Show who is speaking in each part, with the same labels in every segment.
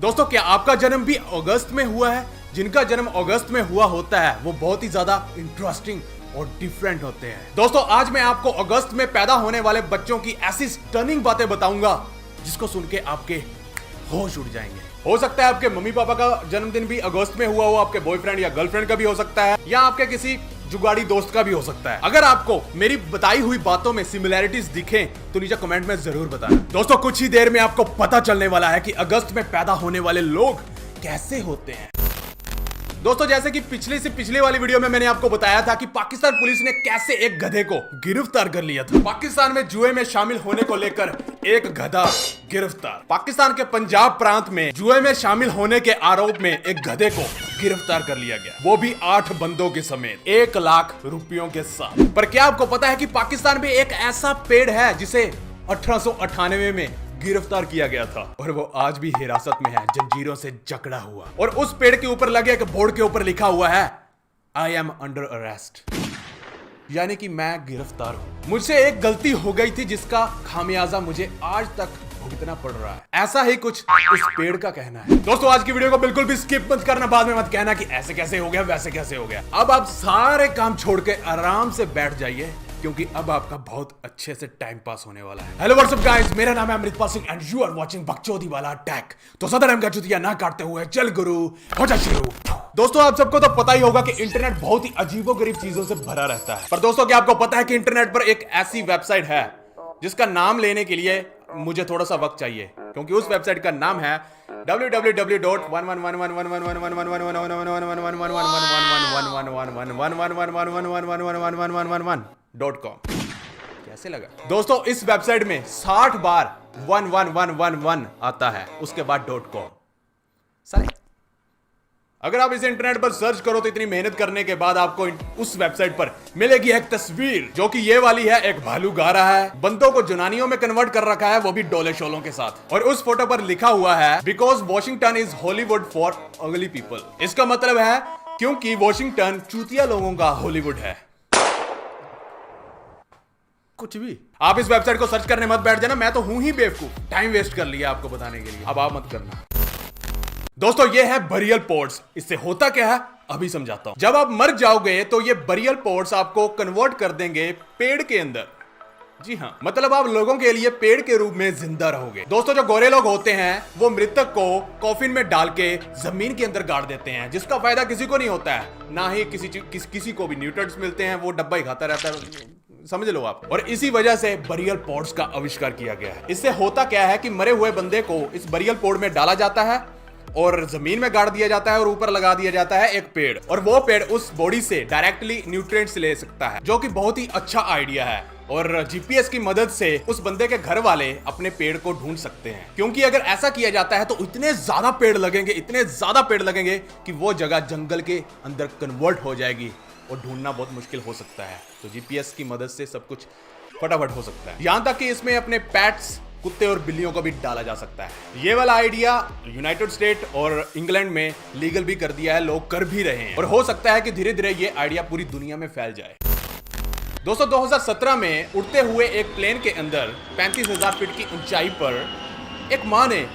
Speaker 1: दोस्तों, क्या आपका जन्म भी अगस्त में हुआ है? जिनका जन्म अगस्त में हुआ होता है वो बहुत ही ज्यादा इंटरेस्टिंग और डिफरेंट होते हैं। दोस्तों, आज मैं आपको अगस्त में पैदा होने वाले बच्चों की ऐसी स्टनिंग बातें बताऊंगा जिसको सुन के आपके होश उड़ जाएंगे। हो सकता है आपके मम्मी पापा का जन्मदिन भी अगस्त में हुआ हो, आपके बॉयफ्रेंड या गर्लफ्रेंड का भी हो सकता है, या आपके किसी जुगाड़ी दोस्त का भी हो सकता है। अगर आपको मेरी बताई हुई बातों में सिमिलैरिटीज दिखें तो नीचे कमेंट में जरूर बताना। दोस्तों, कुछ ही देर में आपको पता चलने वाला है कि अगस्त में पैदा होने वाले लोग कैसे होते हैं। दोस्तों, जैसे कि पिछली वाली वीडियो में मैंने आपको बताया था कि पाकिस्तान पुलिस ने कैसे एक गधे को गिरफ्तार कर लिया था। पाकिस्तान में जुए में शामिल होने को लेकर एक गधा गिरफ्तार। पाकिस्तान के पंजाब प्रांत में जुए में शामिल होने के आरोप में एक गधे को गिरफ्तार कर लिया गया, वो भी 8 बंदों के समेत 1 लाख रुपयों के साथ। पर क्या आपको पता है कि पाकिस्तान में एक ऐसा पेड़ है जिसे 1898 में गिरफ्तार किया गया था और वो आज भी हिरासत में है, जंजीरों से जकड़ा हुआ। और उस पेड़ के ऊपर लगे एक बोर्ड के ऊपर लिखा हुआ है आई एम अंडर अरेस्ट, यानी कि मैं गिरफ्तार हूं। मुझसे एक गलती हो गई थी जिसका खामियाजा मुझे आज तक भुगतना पड़ रहा है। ऐसा ही कुछ उस पेड़ का कहना है। दोस्तों, आज की वीडियो को बिल्कुल भी स्किप मत करना, बाद में मत कहना कि ऐसे कैसे हो गया वैसे कैसे हो गया। अब आप सारे काम छोड़ के आराम से बैठ जाइए क्योंकि अब आपका बहुत अच्छे से टाइम पास होने वाला है। हेलो व्हाट्सअप गाइस, मेरा नाम है Amritpal Singh and you are watching बकचोदी वाला टैक। तो सदर का चुतिया ना काटते हुए चल गुरु हो जा शुरू। दोस्तों, आप सबको तो पता ही होगा कि इंटरनेट बहुत ही अजीबोगरीब चीजों से भरा रहता है। पर दोस्तों, क्या आपको पता है कि इंटरनेट पर एक ऐसी वेबसाइट है जिसका नाम लेने के लिए मुझे थोड़ा सा वक्त चाहिए, क्योंकि उस वेबसाइट का नाम है www.11111111111111111111111111111111111111111111111111111111111111111 कैसे लगा दोस्तों? इस वेबसाइट में 60 बार 11111 आता है, उसके बाद .com। सही, अगर आप इसे इंटरनेट पर सर्च करो तो इतनी मेहनत करने के बाद आपको उस वेबसाइट पर मिलेगी एक तस्वीर, जो कि ये वाली है। एक भालू गा रहा है, बंदों को जुनानियों में कन्वर्ट कर रखा है, वो भी डोले शोलों के साथ। और उस फोटो पर लिखा हुआ है because Washington is Hollywood for अगली पीपल। इसका मतलब है क्योंकि वॉशिंगटन चूतिया लोगों का हॉलीवुड है। कुछ भी। आप इस वेबसाइट को सर्च करने मत बैठ जाना, मैं तो हूं ही बेवकूफ, टाइम वेस्ट कर लिया आपको बताने के लिए। अब आप मत करना। दोस्तों, ये है बरियल पॉट्स। इससे होता क्या है अभी समझाता हूं। जब आप मर जाओगे तो ये बरियल पॉट्स आपको कन्वर्ट कर देंगे पेड़ के अंदर। जी हाँ, मतलब आप लोगों के लिए पेड़ के रूप में जिंदा रहोगे। दोस्तों, जो गोरे लोग होते हैं वो मृतक को कॉफिन में डाल के जमीन के अंदर गाड़ देते हैं, जिसका फायदा किसी को नहीं होता है, ना ही किसी को भी न्यूट्रिएंट्स मिलते हैं। वो डब्बा ही खाता रहता है, समझ लो आप। और इसी वजह से बरियल पॉट्स का आविष्कार किया गया है। इससे होता क्या है कि मरे हुए बंदे को इस बरियल पॉट में डाला जाता है और जमीन में गाड़ दिया जाता है और ऊपर लगा दिया जाता है एक पेड़, और वो पेड़ उस बॉडी से डायरेक्टली न्यूट्रिएंट्स ले सकता है, जो कि बहुत ही अच्छा आइडिया है। और जीपीएस की मदद से उस बंदे के घर वाले अपने पेड़ को ढूंढ सकते हैं, क्योंकि अगर ऐसा किया जाता है तो इतने ज्यादा पेड़ लगेंगे कि वो जगह जंगल के अंदर कन्वर्ट हो जाएगी और ढूंढना बहुत मुश्किल हो सकता है। तो जीपीएस की मदद से सब कुछ फटाफट हो सकता है, यहां तक कि इसमें अपने पेट्स कुत्ते और बिल्लियों को भी डाला जा सकता है। ये वाला आइडिया यूनाइटेड स्टेट और इंग्लैंड में लीगल भी कर दिया है, लोग कर भी रहे हैं, और हो सकता है कि धीरे धीरे ये आइडिया पूरी दुनिया में फैल जाए। दोस्तों, 2017 में उड़ते हुए एक प्लेन के अंदर 35,000 फीट की ऊंचाई पर एक मां ने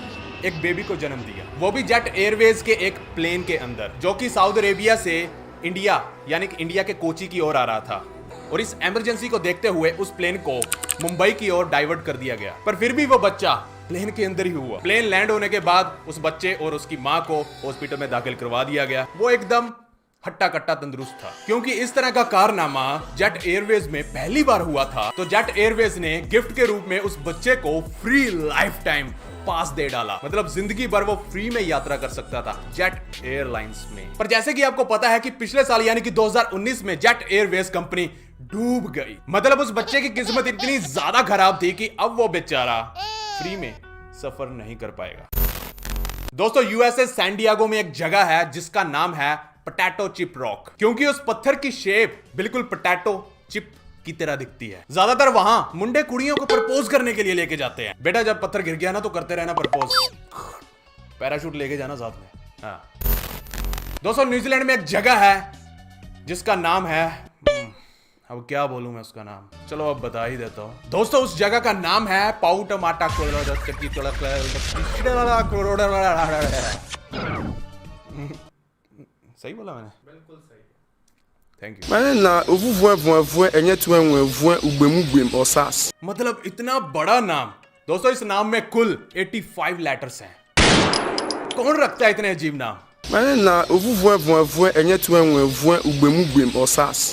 Speaker 1: एक बेबी को जन्म दिया, वो भी जेट एयरवेज के एक प्लेन के अंदर, जो कि सऊदी अरेबिया से इंडिया यानी कि इंडिया के कोची की ओर आ रहा था। और इस इमरजेंसी को देखते हुए उस प्लेन को मुंबई की ओर डाइवर्ट कर दिया गया, पर फिर भी वो बच्चा प्लेन के अंदर ही हुआ। प्लेन लैंड होने के बाद उस बच्चे और उसकी मां को हॉस्पिटल में दाखिल करवा दिया गया। वो एकदम हट्टा कट्टा तंदुरुस्त था, क्योंकि इस तरह का कारनामा जेट एयरवेज में पहली बार हुआ था। तो जेट एयरवेज ने गिफ्ट के रूप में उस बच्चे को फ्री लाइफ टाइम पास दे डाला, मतलब जिंदगी भर वो फ्री में यात्रा कर सकता था जेट एयरलाइंस में। पर जैसे कि आपको पता है कि पिछले साल यानी कि 2019 में जेट एयरवेज कंपनी डूब गई। मतलब उस बच्चे की किस्मत इतनी ज्यादा खराब थी कि अब वो बेचारा फ्री में सफर नहीं कर पाएगा। दोस्तों, यूएसए सैन डिएगो में एक जगह है जिसका नाम है पोटैटो चिप रॉक, क्योंकि उस पत्थर की शेप बिल्कुल पोटैटो चिप की तरह दिखती है। ज्यादातर वहां मुंडे कुड़ियों को प्रपोज करने के लिए लेके जाते हैं। बेटा, जब पत्थर गिर गया ना तो करते रहना प्रपोज, पैराशूट लेके जाना साथ में। हाँ। दोस्तों, न्यूजीलैंड में एक जगह है जिसका नाम है अब क्या बोलूं मैं उसका नाम, चलो अब बता ही देता हूँ दोस्तों। उस जगह का नाम है पाउ टमाटा सही बोला मैंने? बिल्कुल सही। Thank you.
Speaker 2: मैंने ना उवुवुवुवु एन्ye तुवुवु उग्बेमुग्बेम osas।
Speaker 1: मतलब इतना बड़ा नाम दोस्तों, इस नाम में कुल 85 लेटर्स हैं। कौन रखता है इतने अजीब नाम?
Speaker 2: मैंने ना उवुवुवुवु एन्ye तुवुवु उग्बेमुग्बेम osas।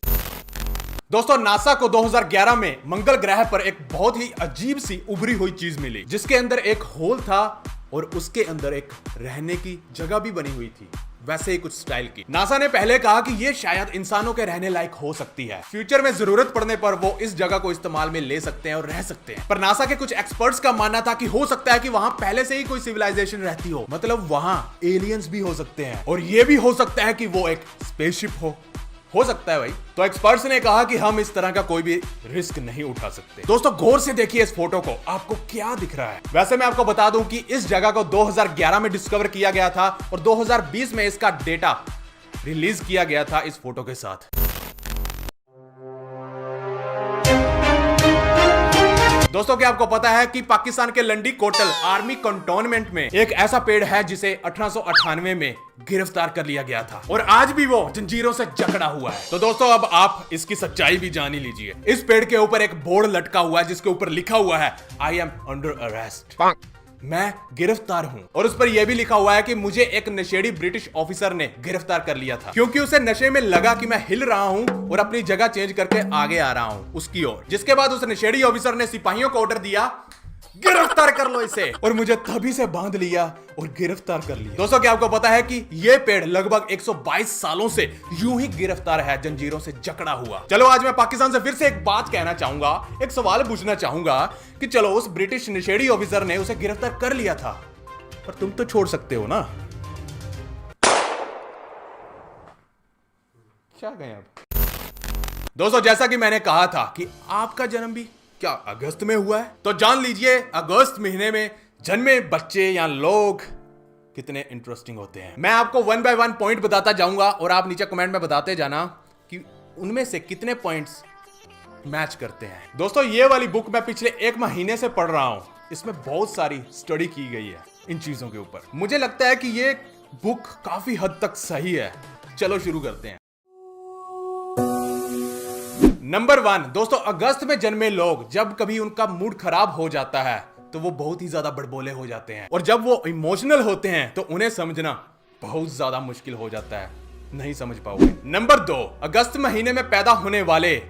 Speaker 1: दोस्तों नासा को 2011 में मंगल ग्रह पर एक बहुत ही अजीब सी उभरी हुई चीज मिली, जिसके अंदर एक होल था और उसके अंदर एक रहने की जगह भी बनी हुई थी, वैसे ही कुछ स्टाइल की। नासा ने पहले कहा कि ये शायद इंसानों के रहने लायक हो सकती है, फ्यूचर में जरूरत पड़ने पर वो इस जगह को इस्तेमाल में ले सकते हैं और रह सकते हैं। पर नासा के कुछ एक्सपर्ट्स का मानना था कि हो सकता है कि वहां पहले से ही कोई सिविलाइजेशन रहती हो, मतलब वहां एलियंस भी हो सकते हैं और ये भी हो सकता है कि वो एक स्पेसशिप हो सकता है भाई। तो एक्सपर्ट्स ने कहा कि हम इस तरह का कोई भी रिस्क नहीं उठा सकते। दोस्तों गौर से देखिए इस फोटो को, आपको क्या दिख रहा है? वैसे मैं आपको बता दूं कि इस जगह को 2011 में डिस्कवर किया गया था और 2020 में इसका डेटा रिलीज किया गया था इस फोटो के साथ। दोस्तों क्या आपको पता है कि पाकिस्तान के लंडी कोटल आर्मी कंटोनमेंट में एक ऐसा पेड़ है जिसे 1898 में गिरफ्तार कर लिया गया था और आज भी वो जंजीरों से जकड़ा हुआ है। तो दोस्तों अब आप इसकी सच्चाई भी जान ही लीजिए। इस पेड़ के ऊपर एक बोर्ड लटका हुआ है जिसके ऊपर लिखा हुआ है आई एम अंडर अरेस्ट, मैं गिरफ्तार हूं। और उस पर यह भी लिखा हुआ है कि मुझे एक नशेड़ी ब्रिटिश ऑफिसर ने गिरफ्तार कर लिया था क्योंकि उसे नशे में लगा कि मैं हिल रहा हूं और अपनी जगह चेंज करके आगे आ रहा हूं उसकी ओर। जिसके बाद उस नशेड़ी ऑफिसर ने सिपाहियों को ऑर्डर दिया गिरफ्तार कर लो इसे, और मुझे तभी से बांध लिया और गिरफ्तार कर लिया। दोस्तों क्या आपको पता है कि ये पेड़ लगभग 122 सालों से यूं ही गिरफ्तार है, जंजीरों से जकड़ा हुआ। चलो आज मैं पाकिस्तान से फिर से एक बात कहना चाहूंगा, एक सवाल पूछना चाहूंगा कि चलो उस ब्रिटिश नशेड़ी ऑफिसर ने उसे गिरफ्तार कर लिया था, पर तुम तो छोड़ सकते हो ना? क्या कहें अब? दोस्तों जैसा कि मैंने कहा था कि आपका जन्म भी क्या अगस्त में हुआ है, तो जान लीजिए अगस्त महीने में जन्मे बच्चे या लोग कितने इंटरेस्टिंग होते हैं। मैं आपको 1 बाय 1 पॉइंट बताता जाऊंगा और आप नीचे कमेंट में बताते जाना कि उनमें से कितने पॉइंट्स मैच करते हैं। दोस्तों ये वाली बुक मैं पिछले 1 महीने से पढ़ रहा हूं, इसमें बहुत सारी स्टडी की गई है इन चीजों के ऊपर। मुझे लगता है कि ये बुक काफी हद तक सही है। चलो शुरू करते हैं। नंबर 1 दोस्तों, अगस्त में जन्मे लोग जब कभी उनका मूड खराब हो जाता है तो वो बहुत ही ज्यादा बड़बोले हो जाते हैं, और जब वो इमोशनल होते हैं तो उन्हें समझना बहुत ज्यादा मुश्किल हो जाता है, नहीं समझ पाओगे। नंबर 2, अगस्त महीने में पैदा होने वाले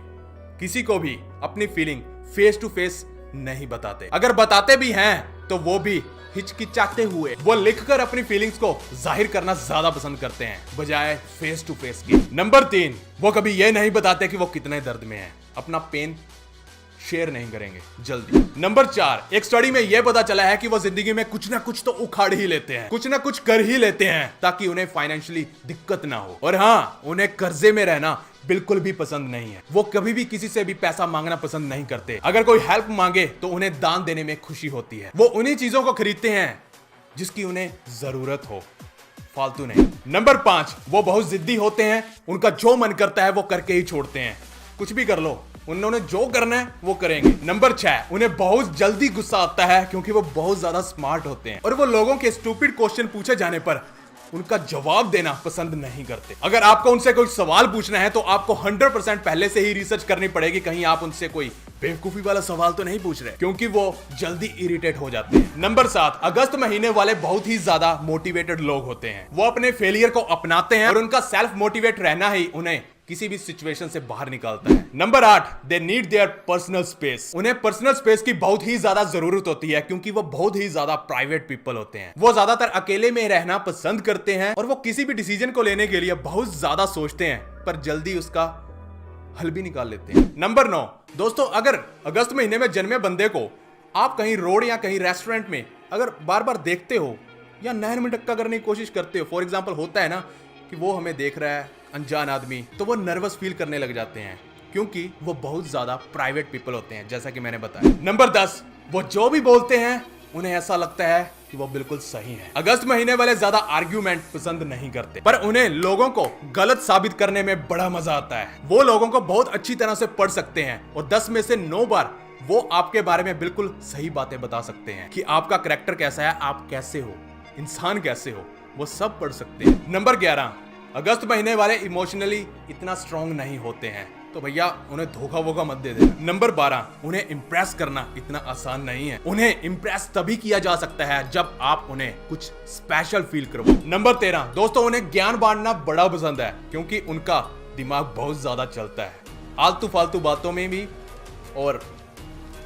Speaker 1: किसी को भी अपनी फीलिंग फेस टू फेस नहीं बताते, अगर बताते भी हैं तो वो भी हिचकिचाते हुए। वो लिखकर अपनी फीलिंग्स को जाहिर करना ज्यादा पसंद करते हैं बजाय फेस टू फेस की। नंबर 3, वो कभी ये नहीं बताते कि वो कितने दर्द में हैं, अपना पेन शेयर नहीं करेंगे जल्दी। नंबर 4, एक स्टडी में यह पता चला है कि वो जिंदगी में कुछ ना कुछ तो उखाड़ ही लेते हैं, कुछ ना कुछ कर ही लेते हैं ताकि उन्हें फाइनेंशियली दिक्कत ना हो। और हाँ, उन्हें कर्जे में रहना बिल्कुल भी पसंद नहीं है। वो कभी भी किसी से भी पैसा मांगना पसंद नहीं करते। अगर कोई हेल्प मांगे तो उन्हें दान देने में खुशी होती है। वो उन्हीं चीजों को खरीदते हैं जिसकी उन्हें जरूरत हो, फालतू नहीं। नंबर 5, वो बहुत जिद्दी होते हैं, उनका जो मन करता है वो करके ही छोड़ते हैं, कुछ भी कर लो, उन्होंने जो करना है वो करेंगे। नंबर 6, उन्हें बहुत जल्दी गुस्सा आता है क्योंकि वो बहुत ज्यादा स्मार्ट होते हैं और वो लोगों के स्टूपिड क्वेश्चन पूछे जाने पर उनका जवाब देना पसंद नहीं करते। अगर आपको उनसे कोई सवाल पूछना है तो आपको 100% पहले से ही रिसर्च करनी पड़ेगी, कहीं आप उनसे कोई बेवकूफी वाला सवाल तो नहीं पूछ रहे, क्योंकि वो जल्दी इरिटेट हो जाते हैं। नंबर 7, अगस्त महीने वाले बहुत ही ज्यादा मोटिवेटेड लोग होते हैं। वो अपने फेलियर को अपनाते हैं और उनका सेल्फ मोटिवेट रहना ही उन्हें किसी भी सिचुएशन से बाहर निकालता है। Number 8, they need their personal space. उन्हें पर्सनल स्पेस की बहुत ही ज्यादा जरूरत होती है क्योंकि वो बहुत ही ज्यादा प्राइवेट पीपल होते हैं। वो ज्यादातर अकेले में रहना पसंद करते हैं और वो किसी भी डिसीजन को लेने के लिए बहुत ज्यादा सोचते हैं पर जल्दी उसका हल भी निकाल लेते हैं। नंबर 9, दोस्तों अगर अगस्त महीने में जन्मे बंदे को आप कहीं रोड या कहीं रेस्टोरेंट में अगर बार बार देखते हो या नहर में धक्का करने की कोशिश करते हो, फॉर एग्जाम्पल होता है ना कि वो हमें देख रहा है अनजान आदमी, तो वो नर्वस फील करने लग जाते हैं क्योंकि वो बहुत ज्यादा प्राइवेट पीपल होते हैं, जैसा कि मैंने बताया। नंबर 10, वो जो भी बोलते हैं उन्हें ऐसा लगता है कि वो बिल्कुल सही है। अगस्त महीने वाले ज्यादा आर्ग्यूमेंट पसंद नहीं करते, पर उन्हें लोगों को गलत साबित करने में बड़ा मजा आता है। वो लोगों को बहुत अच्छी तरह से पढ़ सकते हैं और 10 में से 9 बार वो आपके बारे में बिल्कुल सही बातें बता सकते हैं कि आपका कैरेक्टर कैसा है, आप कैसे हो, इंसान कैसे हो, वो सब पढ़ सकते हैं। नंबर 11, अगस्त महीने वाले इमोशनली इतना स्ट्रॉन्ग नहीं होते हैं, तो भैया उन्हें धोखा वोखा मत दे देना। नंबर 12, उन्हें इंप्रेस करना इतना आसान नहीं है। उन्हें इंप्रेस तभी किया जा सकता है जब आप उन्हें कुछ स्पेशल फील करवाओ। नंबर 13, दोस्तों उन्हें ज्ञान बांटना बड़ा पसंद है, क्योंकि उनका दिमाग बहुत ज्यादा चलता है, आलतू फालतू बातों में भी और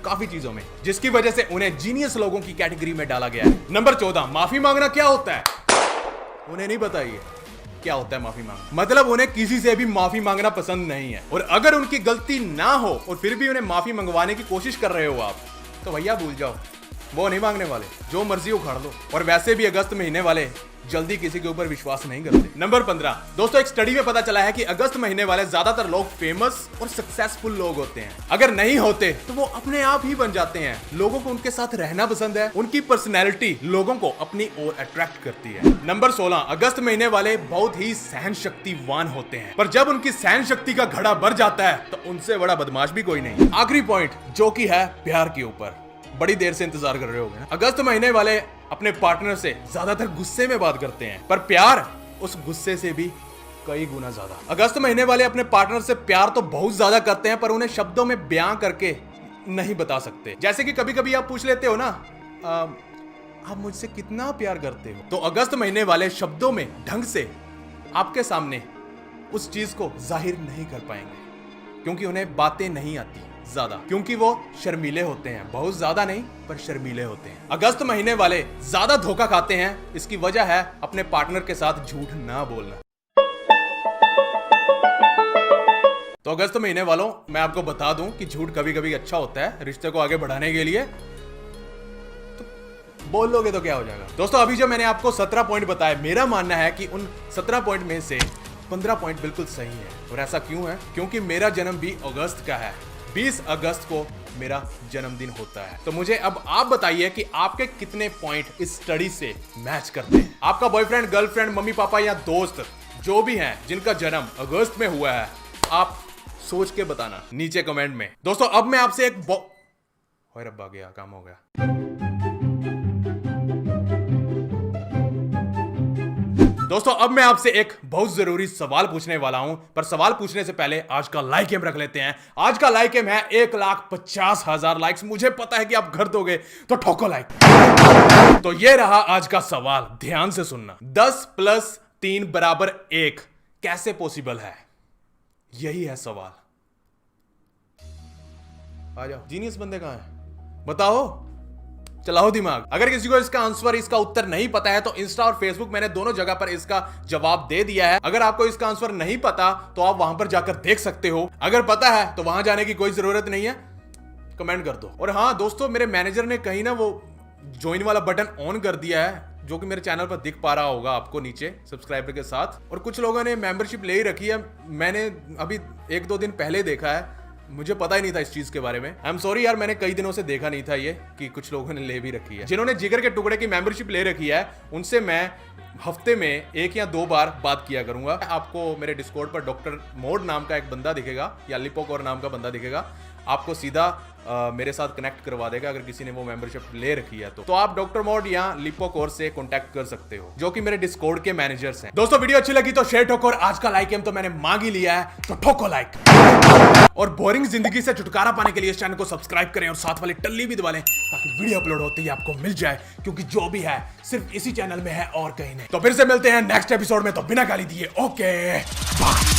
Speaker 1: काफी चीजों में, जिसकी वजह से उन्हें जीनियस लोगों की कैटेगरी में डाला गया है। नंबर 14, माफी मांगना क्या होता है? उन्हें नहीं बताइए क्या होता है माफी मांगना। मतलब उन्हें किसी से भी माफी मांगना पसंद नहीं है, और अगर उनकी गलती ना हो और फिर भी उन्हें माफी मंगवाने की कोशिश कर रहे हो आप, तो भैया भूल जाओ, वो नहीं मांगने वाले, जो मर्जी उखाड़ लो। और वैसे भी अगस्त महीने वाले जल्दी किसी के ऊपर विश्वास नहीं करते। नंबर 15, दोस्तों एक स्टडी में पता चला है कि अगस्त महीने वाले ज्यादातर लोग फेमस और सक्सेसफुल लोग होते हैं। अगर नहीं होते तो वो अपने आप ही बन जाते हैं। लोगों को उनके साथ रहना पसंद है, उनकी पर्सनैलिटी लोगों को अपनी ओर अट्रैक्ट करती है। नंबर 16, अगस्त महीने वाले बहुत ही सहन शक्तिवान होते हैं, पर जब उनकी सहन शक्ति का घड़ा भर जाता है तो उनसे बड़ा बदमाश भी कोई नहीं। आखिरी पॉइंट जो कि है प्यार के ऊपर, बड़ी देर से इंतजार कर रहे होगे ना। अगस्त महीने वाले अपने पार्टनर से ज्यादातर गुस्से में बात करते हैं, पर प्यार उस गुस्से से भी कई गुना ज्यादा। अगस्त महीने वाले अपने पार्टनर से प्यार तो बहुत ज्यादा करते हैं, पर उन्हें शब्दों में बयां करके नहीं बता सकते। जैसे कि कभी कभी आप पूछ लेते हो ना, आप मुझसे कितना प्यार करते हो, तो अगस्त महीने वाले शब्दों में ढंग से आपके सामने उस चीज को जाहिर नहीं कर पाएंगे, क्योंकि उन्हें बातें नहीं आती ज्यादा, क्योंकि वो शर्मीले होते हैं। बहुत ज्यादा नहीं, पर शर्मीले होते हैं। अगस्त महीने वाले ज्यादा धोखा खाते हैं, इसकी वजह है अपने पार्टनर के साथ झूठ ना बोलना। तो अगस्त महीने वालों, मैं आपको बता दूं कि झूठ कभी कभी अच्छा होता है रिश्ते को आगे बढ़ाने के लिए, तो बोल लोगे तो क्या हो जाएगा। दोस्तों अभी जो मैंने आपको 17 पॉइंट बताए, मेरा मानना है कि उन 17 पॉइंट में से 15 पॉइंट बिल्कुल सही है। और ऐसा क्यों है? क्योंकि मेरा जन्म भी अगस्त का है। 20 अगस्त को मेरा जन्मदिन होता है। तो मुझे अब आप बताइए कि आपके कितने पॉइंट इस स्टडी से मैच करते हैं। आपका बॉयफ्रेंड, गर्लफ्रेंड, मम्मी पापा या दोस्त जो भी हैं जिनका जन्म अगस्त में हुआ है, आप सोच के बताना नीचे कमेंट में। दोस्तों अब मैं आपसे एक रब्बा गया, काम हो गया। दोस्तों अब मैं आपसे एक बहुत जरूरी सवाल पूछने वाला हूं, पर सवाल पूछने से पहले आज का लाइक एम रख लेते हैं। आज का लाइक एम है 1,50,000 लाइक्स। मुझे पता है कि आप घर दोगे, तो ठोको लाइक। तो ये रहा आज का सवाल, ध्यान से सुनना। 10 + 3 = 1 कैसे पॉसिबल है? यही है सवाल। आ जाओ, जीनियस बंदे कहां हैं? बताओ, चलाओ दिमाग। अगर किसी को इसका आंसर, इसका उत्तर नहीं पता है, तो इंस्टा और फेसबुक मैंने दोनों जगह पर इसका जवाब दे दिया है। अगर आपको इसका आंसर नहीं पता तो आप वहां पर जाकर देख सकते हो। अगर पता है तो वहां जाने की कोई जरूरत नहीं है, कमेंट कर दो। और हाँ दोस्तों, मेरे मैनेजर ने कहीं ना वो ज्वाइन वाला बटन ऑन कर दिया है, जो कि मेरे चैनल पर दिख पा रहा होगा आपको नीचे सब्सक्राइबर के साथ। और कुछ लोगों ने मेंबरशिप ले ही रखी है। मैंने अभी 1-2 दिन पहले देखा है, मुझे पता ही नहीं था इस चीज के बारे में। आई एम सॉरी यार, मैंने कई दिनों से देखा नहीं था ये कि कुछ लोगों ने ले भी रखी है। जिन्होंने जिगर के टुकड़े की मेंबरशिप ले रखी है, उनसे मैं हफ्ते में 1 या 2 बार बात किया करूंगा। आपको मेरे डिस्कॉर्ड पर डॉक्टर मोड नाम का एक बंदा दिखेगा, या लिपोकोर नाम का बंदा दिखेगा, आपको सीधा मेरे साथ कनेक्ट करवा देगा अगर किसी ने वो मेंबरशिप ले रखी है तो आप डॉक्टर मोड या लिपोकोर से कांटेक्ट कर सकते हो, जो कि मेरे डिस्कॉर्ड के मैनेजर्स हैं। दोस्तों वीडियो अच्छी लगी तो शेयर ठोको, और आज का लाइक एम तो मैंने मांग ही लिया है, तो ठोको लाइक। और बोरिंग जिंदगी से छुटकारा पाने के लिए इस चैनल को सब्सक्राइब करें और साथ वाली टल्ली भी दबा लें, ताकि वीडियो अपलोड होते ही आपको मिल जाए, क्योंकि जो भी है सिर्फ इसी चैनल में है और कहीं नहीं। तो फिर से मिलते हैं नेक्स्ट एपिसोड में, तो बिना गाली दिए ओके बाय।